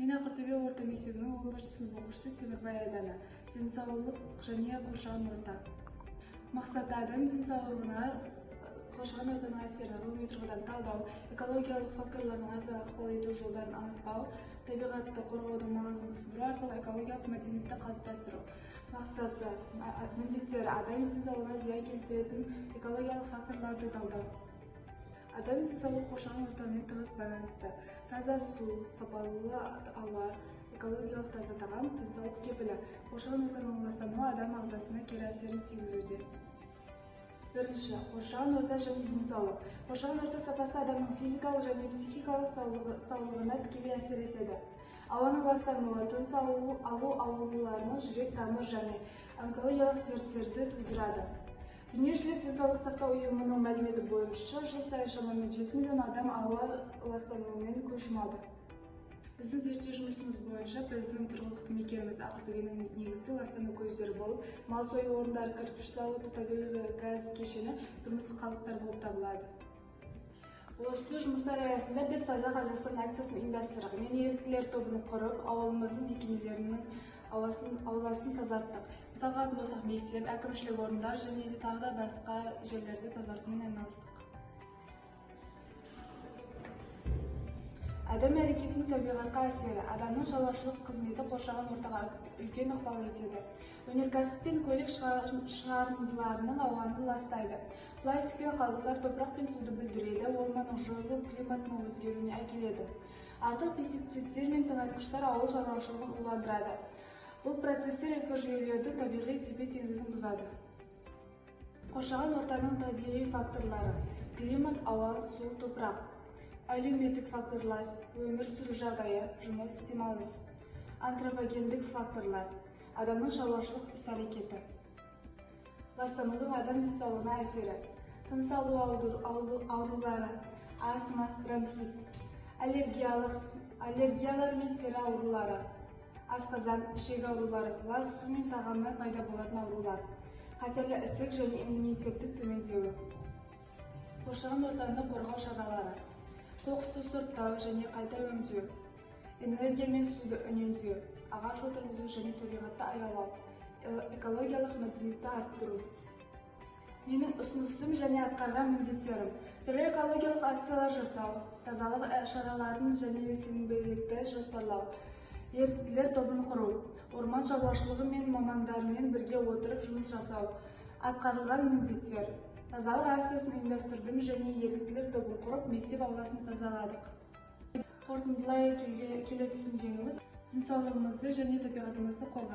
Мен Ақтөбе орта мектебінің 11 сынып оқушысы Темірбай Айдана. Денсаулық және қоршаған орта. Мақсаты адам денсаулығына қоршаған ортаның әсерін ғылыми тұрғыдан талдау, экологиялық факторлардың аса ықпал ету жолдарын анықтау, табиғатты қорғаудың маңызын түсіндіру арқылы экологиялық мәдениетті қалыптастыру. Мақсаты міндеттері адам денсаулығына зиян келтіретін экологиялық факторларды талдау. Адам денсаулығы қоршаған ортамен тығыз байланысты. Таза су, сапалы ауа, экологиялық таза тағам денсаулық кепілі. Қоршаған ортаның ластануы адам ағзасына кері әсерін тигізуде. Бірінші, қоршаған орта және денсаулық. Қоршаған орта сапасы адамның физикалық және психикалық саулығына тікелей әсер етеді. Ауаның ластануы тыныс алу ауруларының жүрек тамыр және онкологиялық дерттерді тудырады. Дүниежүзілік денсаулық сақтау ұйымының мәліметі бойынша жыл сайын шамамен 7 миллион адам ауа ластануымен көз жұмады. Біздің зерттеу жұмысымыз бойынша біздің тұрғылықты мекеніміз Ақтөбенің негізгі ластану көздері болып, мал сою орындары, кірпіш зауыты, табиғи газ кешені тұрмыстық қалдықтар болып табылады. Осы жұмыстар аясында біз Таза Қазақстан акциясын ұйымдастырдық. Мен еріктілер тобын құрып, ауылымыздың мекемелерінің ауласын тазарттық. Мысалға болсақ, мектеп, әкімшілік орындар және де тағы да басқа жерлерді тазартумен айналыстық. Адам әрекетінің табиғатқа әсері. Адамның шаруашылық қызметі қоршаған ортаға үлкен ықпал етеді. Өнеркәсіп пен көлік шығарындыларының ауаны ластайды. Пластик пен қалдықтар топырақ пен суды бүлдіреді, орманның жойылу климаттың өзгеруіне әкеледі. Артық пестицидтер мен тыңайтқыштар ауыл шаруашылығын уландырады. Бұл процестер экожүйелердің табиғи тепе-теңдігін бұзады. Қоршаған ортаның табиғи факторлары: климат, ауа, су, топырақ. Әлеуметтік факторлар: өмір сүру жағдайы, жұмыс, демалыс. Антропогендік факторлар: адамның шаруашылық іс-әрекеті. Ластанудың адам денсаулығына әсері: тыныс алу аурулары, астма, бронхит, аллергиялар мен тері аурулары, асқазан, ішек аурулары, лас су мен тағамнан пайда болатын аурулар, қатерлі ісік және иммунитеттің төмендеуі. Қоршаған ортаны қорғау шаралары: қоқысты сұрыптау және қайта өңдеу, энергия мен суды үнемдеу, ағаш отырғызу және табиғатты аялау, экологиялық мәдениетті арттыру. Менің ұсынысым және атқарған міндеттерім: түрлі экологиялық акциялар жасау, тазалық шараларын және сенімділікті жоспарлау, еріктілер тобын құру, орман шаруашылығы мен мамандарымен бірге отырып жұмыс жасау. Атқарылған міндеттер: тазалық акциясын ұйымдастырдым және еріктілер тобын құрып, мектеп ауласын тазаладық. Қорытындылай келе түсінгеніміз: денсаулығымызды және табиғатымызды қорғау